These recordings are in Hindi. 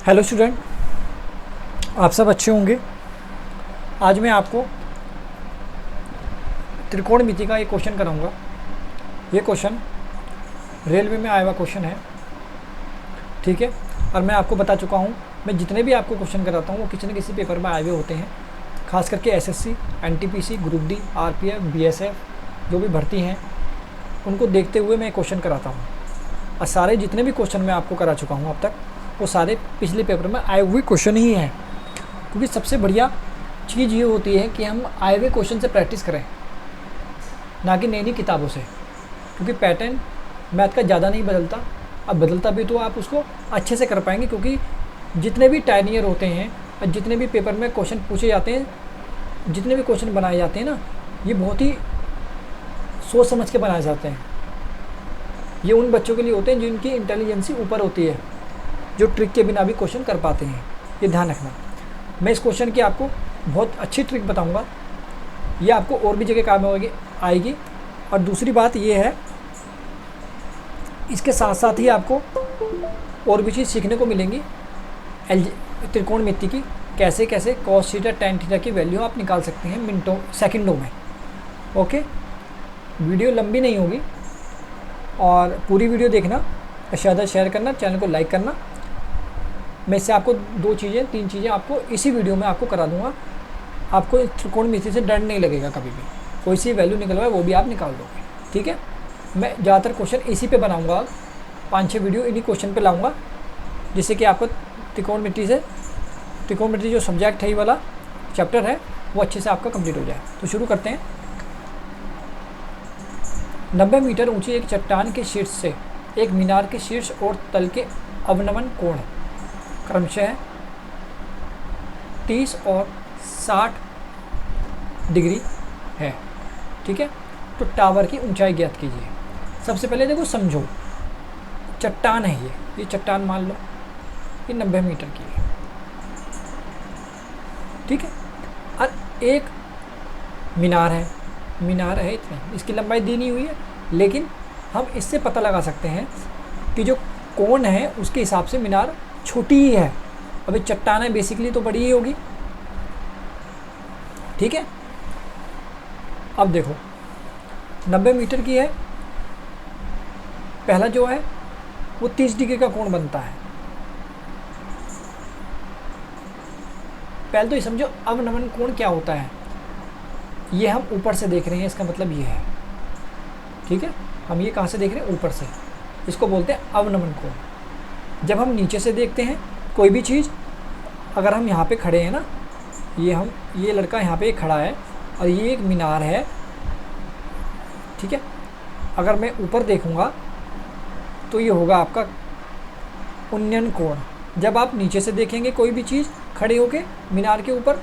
हेलो स्टूडेंट, आप सब अच्छे होंगे। आज मैं आपको त्रिकोणमिति का एक क्वेश्चन कराऊंगा। ये क्वेश्चन रेलवे में आया हुआ क्वेश्चन है, ठीक है। और मैं आपको बता चुका हूँ, मैं जितने भी आपको क्वेश्चन कराता हूँ वो किसी न किसी पेपर में आए हुए होते हैं। खास करके SSC, NTPC, group D, RPF, BSF जो भी भर्ती हैं उनको देखते हुए मैं क्वेश्चन कराता हूँ। और सारे जितने भी क्वेश्चन मैं आपको करा चुका हूँ अब तक, वो सारे पिछले पेपर में आए हुए क्वेश्चन ही हैं। क्योंकि सबसे बढ़िया चीज़ ये होती है कि हम आए हुए क्वेश्चन से प्रैक्टिस करें, ना कि नई नई किताबों से। क्योंकि पैटर्न मैथ का ज़्यादा नहीं बदलता, अब बदलता भी तो आप उसको अच्छे से कर पाएंगे। क्योंकि जितने भी टाइनियर होते हैं और जितने भी पेपर में क्वेश्चन पूछे जाते हैं, जितने भी क्वेश्चन बनाए जाते हैं ना, ये बहुत ही सोच समझ के बनाए जाते हैं। ये उन बच्चों के लिए होते हैं जिनकी इंटेलिजेंसी ऊपर होती है, जो ट्रिक के बिना भी क्वेश्चन कर पाते हैं। ये ध्यान रखना। मैं इस क्वेश्चन की आपको बहुत अच्छी ट्रिक बताऊंगा, ये आपको और भी जगह काम आएगी। और दूसरी बात ये है, इसके साथ साथ ही आपको और भी चीज़ सीखने को मिलेंगी। त्रिकोणमिति की कैसे कैसे cos थीटा tan थीटा की वैल्यू आप निकाल सकते हैं मिनटों सेकंडों में। ओके, वीडियो लंबी नहीं होगी और पूरी वीडियो देखना, ज़्यादा शेयर करना, चैनल को लाइक करना। मैं इससे आपको तीन चीज़ें आपको इसी वीडियो में आपको करा दूंगा। आपको त्रिकोणमिति से डर नहीं लगेगा कभी भी। कोई सी वैल्यू निकलवाए वो भी आप निकाल दोगे, ठीक है। मैं ज़्यादातर क्वेश्चन इसी पे बनाऊंगा, 5-6 वीडियो इन्हीं क्वेश्चन पे लाऊंगा, जिससे कि आपको त्रिकोणमिति जो सब्जेक्ट है, ये वाला चैप्टर है, वो अच्छे से आपका कंप्लीट हो जाए। तो शुरू करते हैं। 90 मीटर ऊंची एक चट्टान के शीर्ष से एक मीनार के शीर्ष और तल के अवनमन कोण क्रमशः 30 और 60 डिग्री है, ठीक है। तो टावर की ऊंचाई ज्ञात कीजिए। सबसे पहले देखो, समझो, चट्टान है ये चट्टान मान लो, ये 90 मीटर की है, ठीक है। और एक मीनार है इतनी, इसकी लंबाई दी नहीं हुई है, लेकिन हम इससे पता लगा सकते हैं कि जो कोण है उसके हिसाब से मीनार छोटी ही है। अभी चट्टान है, बेसिकली तो बड़ी ही होगी, ठीक है। अब देखो, 90 मीटर की है, पहला जो है वो 30 डिग्री का कोण बनता है। पहले तो ये समझो अवनमन कोण क्या होता है। ये हम ऊपर से देख रहे हैं, इसका मतलब ये है, ठीक है। हम ये कहाँ से देख रहे हैं? ऊपर से। इसको बोलते हैं अवनमन कोण। जब हम नीचे से देखते हैं कोई भी चीज़, अगर हम यहाँ पे खड़े हैं ना, ये लड़का यहाँ पे खड़ा है और ये एक मीनार है, ठीक है। अगर मैं ऊपर देखूँगा तो ये होगा आपका उन्नयन कोण। जब आप नीचे से देखेंगे कोई भी चीज़ खड़े होके मीनार के ऊपर,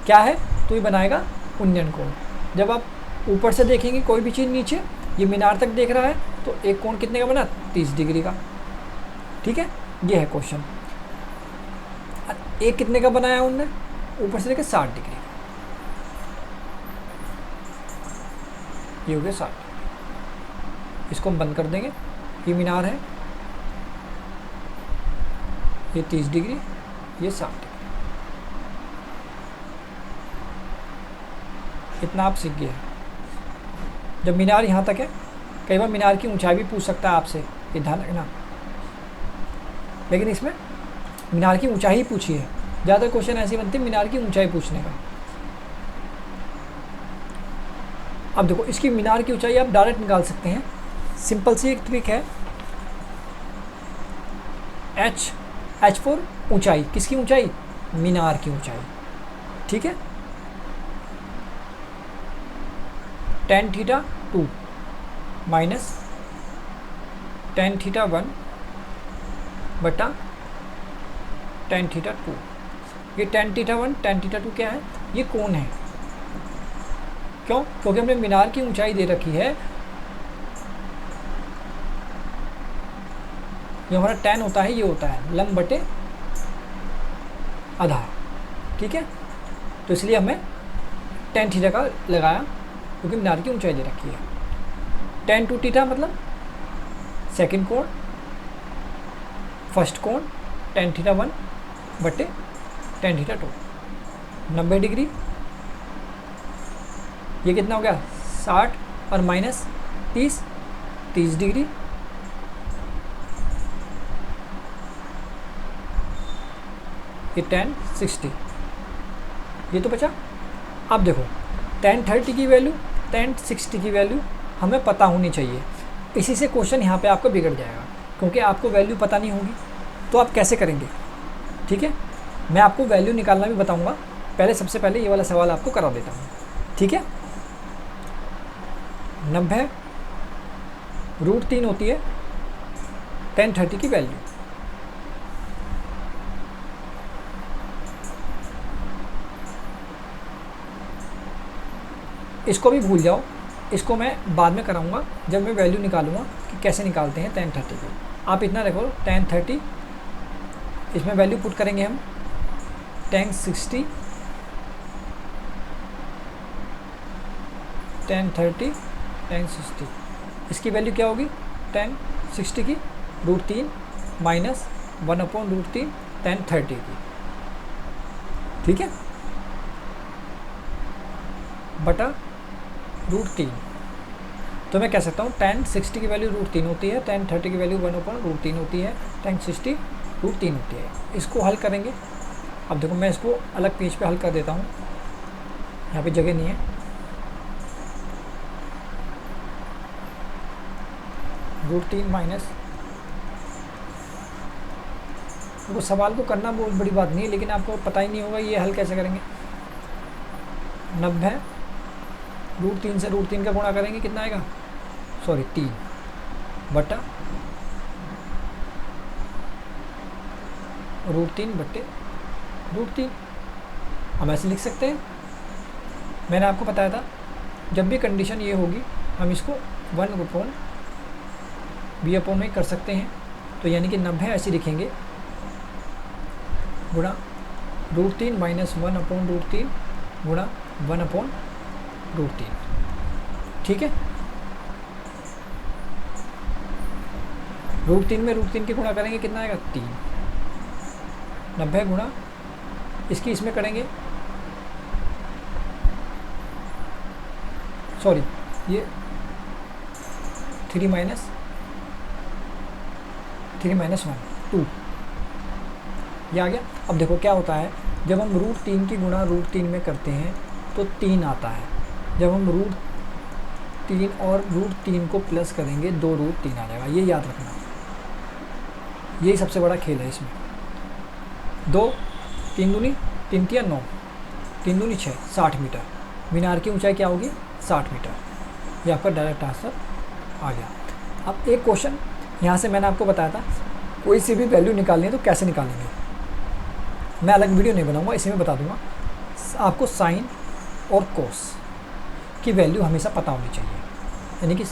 क्या है? तो ये बनाएगा उन्नयन कोण। जब आप ऊपर से देखेंगे कोई भी चीज़ नीचे, ये मीनार तक देख रहा है, तो एक कोण कितने का बना? 30 डिग्री का, ठीक है। ये है क्वेश्चन। एक कितने का बनाया उनने? ऊपर से लेकर 60 डिग्री, ये हो गया 60। इसको हम बंद कर देंगे। ये मीनार है, ये 30 डिग्री, ये 60 डिग्री। इतना आप सीख गए। जब मीनार यहाँ तक है, कई बार मीनार की ऊंचाई भी पूछ सकता है आपसे, ये ध्यान रखना। लेकिन इसमें मीनार की ऊंचाई ही पूछी है। ज़्यादा क्वेश्चन ऐसे बनते हैं मीनार की ऊंचाई पूछने का। अब देखो, इसकी मीनार की ऊंचाई आप डायरेक्ट निकाल सकते हैं। सिंपल सी एक ट्रिक है, एच फॉर ऊंचाई। किसकी ऊंचाई? मीनार की ऊंचाई, ठीक है। tan theta 2 minus tan theta 1 बटा tan थीटा 2। ये tan थीटा 1 tan थीटा 2 क्या है? ये कोण है। क्यों? क्योंकि हमने मीनार की ऊंचाई दे रखी है। ये हमारा tan होता है, ये होता है लंब बटे आधार, ठीक है। तो इसलिए हमें tan थीटा का लगाया, क्योंकि मीनार की ऊंचाई दे रखी है। tan 2 थीटा मतलब सेकंड कोण, फर्स्ट कोण, टेन थीटा 1 बटे टेन थीटा 2, 90 डिग्री। ये कितना हो गया 60 और माइनस 30, 30 डिग्री। ये tan 60, ये तो बचा। अब देखो tan 30 की वैल्यू, tan 60 की वैल्यू हमें पता होनी चाहिए। इसी से क्वेश्चन यहाँ पे आपको बिगड़ जाएगा, क्योंकि आपको वैल्यू पता नहीं होगी तो आप कैसे करेंगे। ठीक है, मैं आपको वैल्यू निकालना भी बताऊँगा, पहले सबसे पहले ये वाला सवाल आपको करा देता हूँ। ठीक है, 90 √3 होती है tan 30 की वैल्यू। इसको भी भूल जाओ, इसको मैं बाद में कराऊंगा जब मैं वैल्यू निकालूंगा कि कैसे निकालते हैं tan 30 की। आप इतना देखो tan 30, इसमें वैल्यू पुट करेंगे हम tan 60, tan 30 tan 60, इसकी वैल्यू क्या होगी tan 60 की √3 माइनस 1/√3 tan 30 की। ठीक है, बटा √3। तो मैं कह सकता हूँ tan 60 की वैल्यू √3 होती है, tan 30 की वैल्यू 1/√3 होती है, tan 60 √3 होती है। इसको हल करेंगे। अब देखो मैं इसको अलग पेज पे हल कर देता हूँ, यहाँ पे जगह नहीं है। √3 माइनस, वो सवाल को करना बहुत बड़ी बात नहीं है, लेकिन आपको पता ही नहीं होगा ये हल कैसे करेंगे। 90 √3 से √3 का गुणा करेंगे, कितना आएगा, सॉरी 3 बटा √3 बटे √3। हम ऐसे लिख सकते हैं, मैंने आपको बताया था जब भी कंडीशन ये होगी हम इसको 1/b में कर सकते हैं। तो यानी कि 90 ऐसे लिखेंगे गुणा √3 माइनस 1/√3 गुणा 1/√3। ठीक है, √3 में √3 की गुणा करेंगे, कितना आएगा 3। 90 गुणा इसकी इसमें करेंगे, सॉरी ये 3 माइनस 1 2, ये आ गया। अब देखो क्या होता है, जब हम √3 की गुणा √3 में करते हैं तो 3 आता है। जब हम √3 और √3 को प्लस करेंगे 2 √3 आ जाएगा। ये याद रखना, यही सबसे बड़ा खेल है इसमें। 2 3 दूनी 3 तिया 9, 3 दूनी 6, 60 मीटर। मीनार की ऊंचाई क्या होगी 60 मीटर। ये आपका डायरेक्ट आंसर आ गया। अब एक क्वेश्चन यहाँ से मैंने आपको बताया था, कोई सी भी वैल्यू निकालनी है तो कैसे निकालेंगे। मैं अलग वीडियो नहीं बनाऊंगा, इसी में बता दूंगा। आपको साइन और कोस की वैल्यू हमेशा पता होनी चाहिए, यानी कि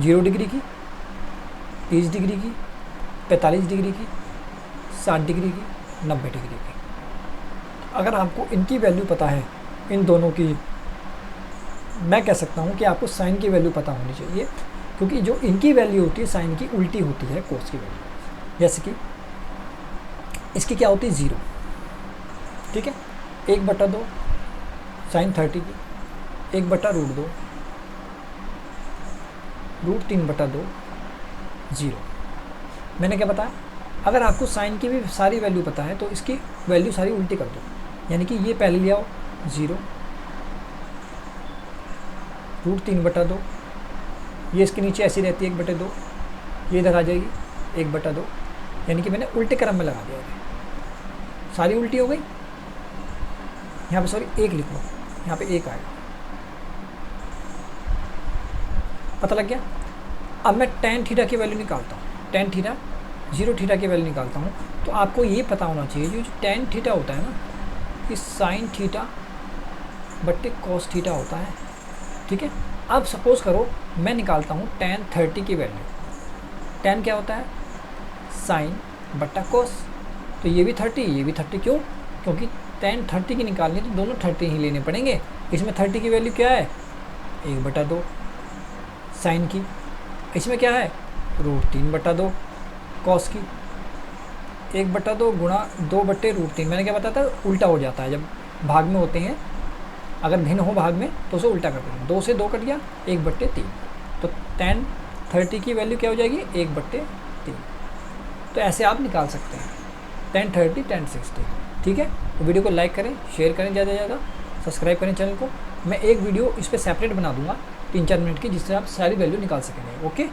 0 डिग्री की, 30 डिग्री की, 45 डिग्री की, 60 डिग्री की, 90 डिग्री की। अगर आपको इनकी वैल्यू पता है, इन दोनों की, मैं कह सकता हूँ कि आपको साइन की वैल्यू पता होनी चाहिए, क्योंकि जो इनकी वैल्यू होती है साइन की उल्टी होती है कोस की वैल्यू। जैसे कि इसकी क्या होती है 0, ठीक है, 1/2 साइन 30 की, 1/√2 √3/2 0। मैंने क्या बताया, अगर आपको साइन की भी सारी वैल्यू पता है तो इसकी वैल्यू सारी उल्टी कर दो, यानी कि ये पहले ले आओ 0 √3/2, ये इसके नीचे ऐसी रहती है 1/2, ये इधर आ जाएगी 1/2, यानी कि मैंने उल्टे क्रम में लगा दिया है, सारी उल्टी हो गई। यहाँ पे सॉरी 1 लिख लो, यहाँ पे 1 आएगा, पता लग गया। अब मैं tan थीटा की वैल्यू निकालता हूँ, tan थीटा 0 थीटा की वैल्यू निकालता हूँ। तो आपको ये पता होना चाहिए जो tan थीटा होता है ना, ये साइन थीटा बट्टे कॉस थीटा होता है, ठीक है। अब सपोज़ करो मैं निकालता हूँ tan 30 की वैल्यू। tan क्या होता है, साइन बट्टा कॉस, तो ये भी 30, ये भी 30, क्यों, क्योंकि tan 30 की निकालनी तो दोनों 30 ही लेने पड़ेंगे। इसमें 30 की वैल्यू क्या है 1/2 साइन की, इसमें क्या है √3/2 कॉस की। 1/2 गुणा 2/√3, मैंने क्या बताया था, उल्टा हो जाता है जब भाग में होते हैं, अगर भिन्न हो भाग में तो उसे उल्टा करते हैं। 2 से 2 कट गया, 1/3, तो tan 30 की वैल्यू क्या हो जाएगी, 1/3। तो ऐसे आप निकाल सकते हैं tan 30 tan 60। ठीक है, तो वीडियो को लाइक करें, शेयर करें ज़्यादा से ज़्यादा, सब्सक्राइब करें चैनल को। मैं एक वीडियो इस पर सेपरेट बना दूंगा 3-4 मिनट की, जिससे आप सारी वैल्यू निकाल सकेंगे। ओके।